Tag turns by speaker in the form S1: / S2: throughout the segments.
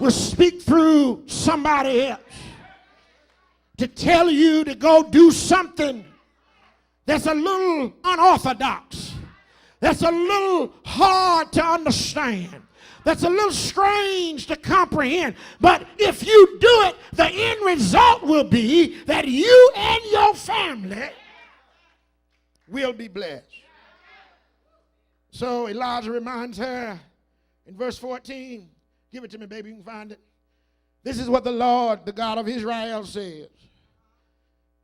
S1: will speak through somebody else to tell you to go do something that's a little unorthodox, that's a little hard to understand, that's a little strange to comprehend. But if you do it, the end result will be that you and your family will be blessed. So Elijah reminds her in verse 14, give it to me, baby, you can find it. This is what the Lord, the God of Israel, says.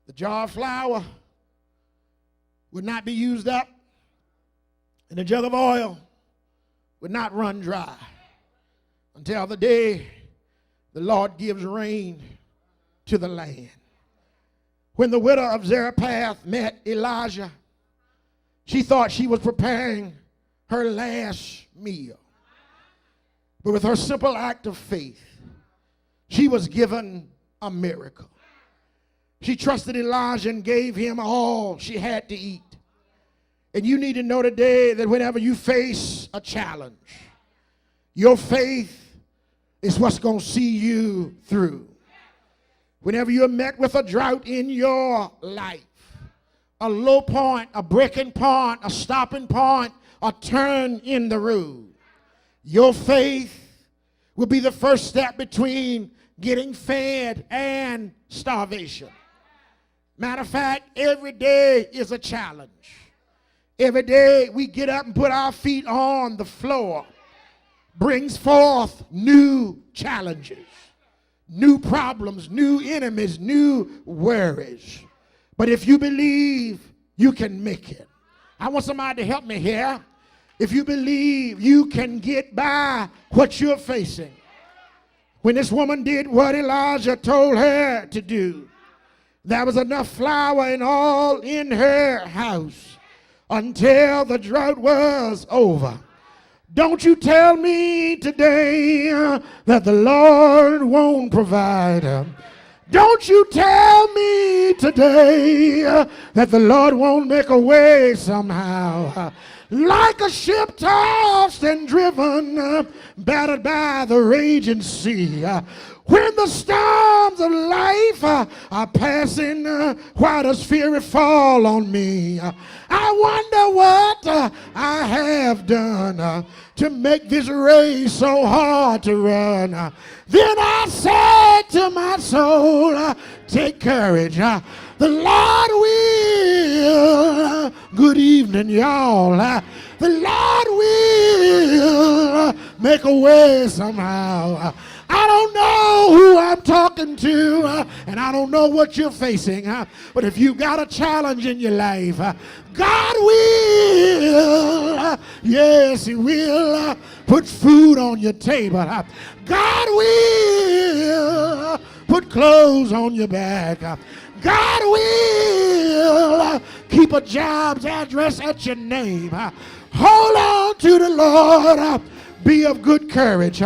S1: The jar of flour would not be used up, and the jug of oil would not run dry until the day the Lord gives rain to the land. When the widow of Zarephath met Elijah, she thought she was preparing her last meal. But with her simple act of faith, she was given a miracle. She trusted Elijah and gave him all she had to eat. And you need to know today that whenever you face a challenge, your faith is what's going to see you through. Whenever you're met with a drought in your life, a low point, a breaking point, a stopping point, a turn in the road, your faith will be the first step between getting fed and starvation. Matter of fact, every day is a challenge. Every day we get up and put our feet on the floor brings forth new challenges, new problems, new enemies, new worries. But if you believe, you can make it. I want somebody to help me here. If you believe, you can get by what you're facing. When this woman did what Elijah told her to do, there was enough flour and all in her house until the drought was over. Don't you tell me today that the Lord won't provide. Don't you tell me today that the Lord won't make a way somehow. Like a ship tossed and driven, battered by the raging sea. When the storms of life are passing, why does fury fall on me? I wonder what I have done to make this race so hard to run. Then I said to my soul, take courage. The Lord will, good evening, y'all. The Lord will make a way somehow. I don't know who I'm talking to, and I don't know what you're facing, but if you've got a challenge in your life, God will, yes, He will put food on your table. God will put clothes on your back. God will keep a job's address at your name. Hold on to the Lord. Be of good courage.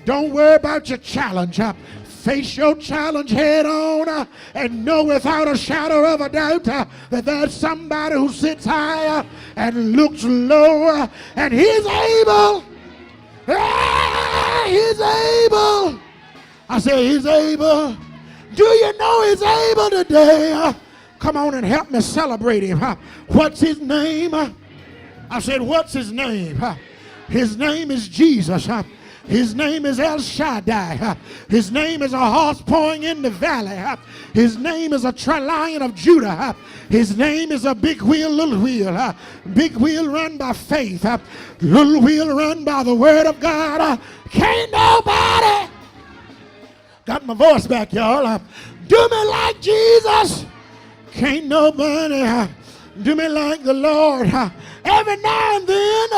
S1: Don't worry about your challenge. Face your challenge head on and know without a shadow of a doubt that there's somebody who sits high and looks low, and He's able. He's able. I say He's able. Do you know He's able today? Come on and help me celebrate Him. What's His name? I said, what's His name? His name is Jesus. His name is El Shaddai. His name is a horse pouring in the valley. His name is a lion of Judah. His name is a big wheel, little wheel. Big wheel run by faith. Little wheel run by the word of God. Can't nobody, got my voice back, y'all, do me like Jesus. Can't nobody do me like the Lord. Every now and then,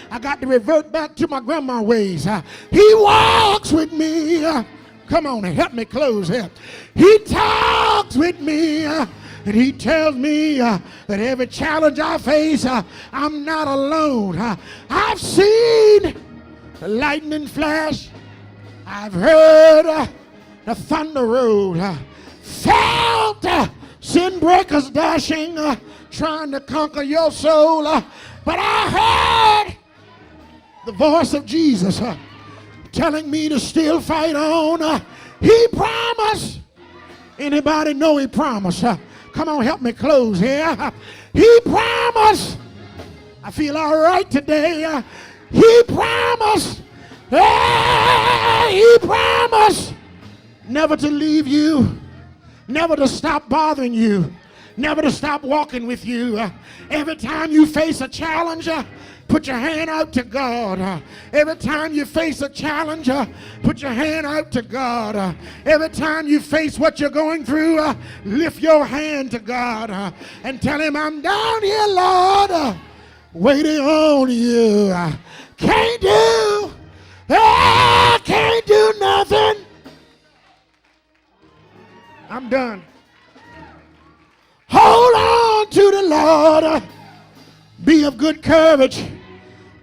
S1: I got to revert back to my grandma ways. He walks with me. Come on and help me close here. He talks with me. And He tells me that every challenge I face, I'm not alone. I've seen the lightning flash. I've heard the thunder roll. Felt sin breakers dashing, trying to conquer your soul. But I heard the voice of Jesus telling me to still fight on. He promised. Anybody know he promised? Come on, help me close here. He promised. I feel all right today. He promised. He promised never to leave you, never to stop bothering you, never to stop walking with you. Every time you face a challenge, put your hand out to God. Every time you face a challenge, put your hand out to God. Every time you face what you're going through, lift your hand to God and tell him, I'm down here, Lord, waiting on you. Can't do nothing. I'm done. Hold on to the Lord. Be of good courage.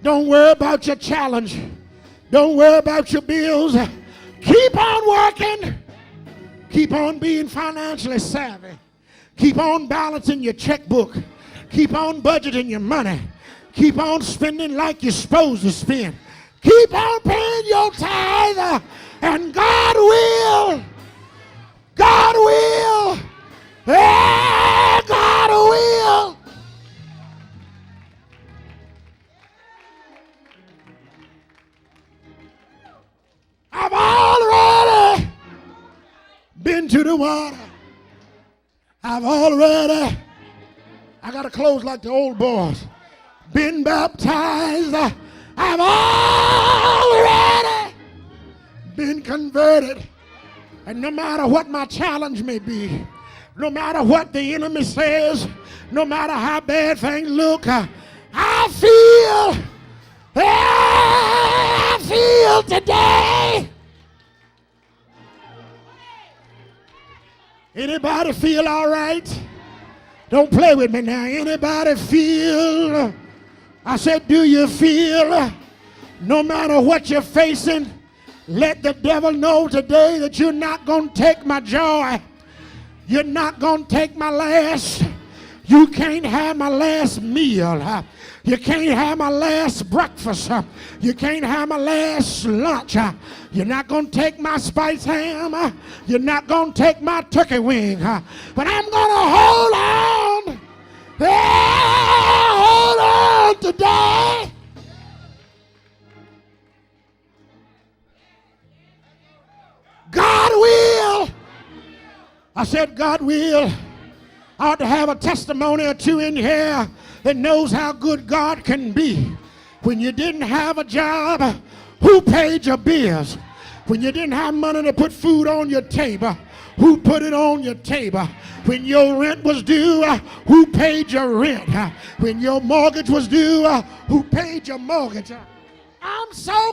S1: Don't worry about your challenge. Don't worry about your bills. Keep on working. Keep on being financially savvy. Keep on balancing your checkbook. Keep on budgeting your money. Keep on spending like you're supposed to spend. Keep on paying your tithe, and God will. God will. God will. I've already been to the water. I got to close like the old boys. Been baptized. I've already been converted. And no matter what my challenge may be, no matter what the enemy says, no matter how bad things look, I feel today. Anybody feel all right? Don't play with me now. Anybody feel? I said, do you feel? No matter what you're facing, let the devil know today that you're not going to take my joy. You're not going to take my last. You can't have my last meal. You can't have my last breakfast. You can't have my last lunch. You're not going to take my spiced ham. You're not going to take my turkey wing. But I'm going to hold on. Hold on today. God will. I said God will. I ought to have a testimony or two in here that knows how good God can be. When you didn't have a job, who paid your bills? When you didn't have money to put food on your table, who put it on your table? When your rent was due, who paid your rent? When your mortgage was due, who paid your mortgage? I'm so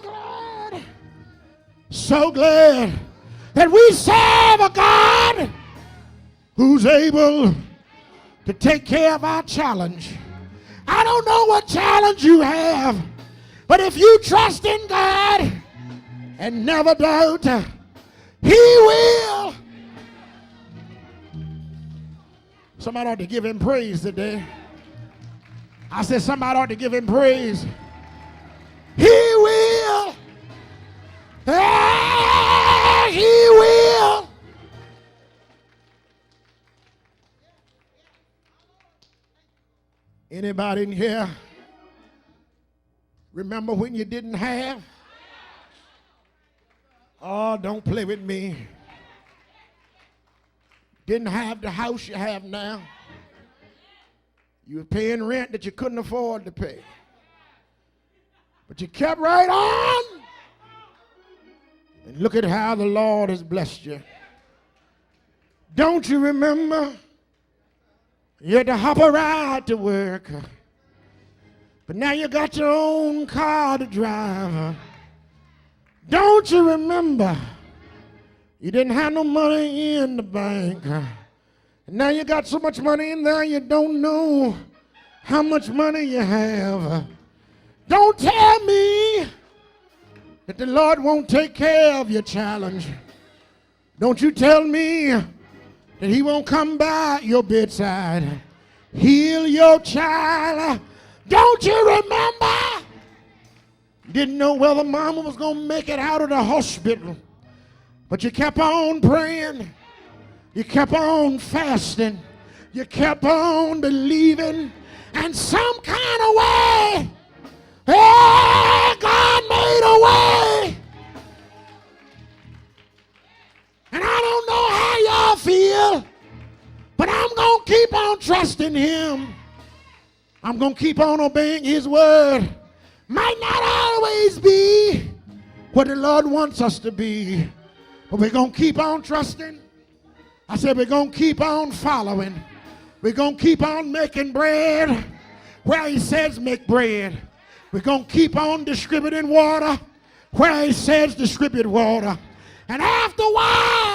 S1: glad that we serve a God who's able to take care of our challenge. I don't know what challenge you have, but if you trust in God and never doubt, He will. Somebody ought to give Him praise today. I said somebody ought to give Him praise. He will. He will. Anybody in here remember when you didn't have? Oh, don't play with me. Didn't have the house you have now. You were paying rent that you couldn't afford to pay. But you kept right on. And look at how the Lord has blessed you. Don't you remember? You had to hop a ride to work. But now you got your own car to drive. Don't you remember? You didn't have no money in the bank. And now you got so much money in there you don't know how much money you have. Don't tell me that the Lord won't take care of your challenge. Don't you tell me that He won't come by your bedside, heal your child. Don't you remember? Didn't know whether mama was going to make it out of the hospital. But you kept on praying. You kept on fasting. You kept on believing. And some kind of way, God made a way. And I don't know how y'all feel, but I'm going to keep on trusting him. I'm going to keep on obeying his word. Might not always be what the Lord wants us to be, but we're going to keep on trusting. I said we're going to keep on following. We're going to keep on making bread where he says make bread. We're going to keep on distributing water where he says distribute water. And after a while,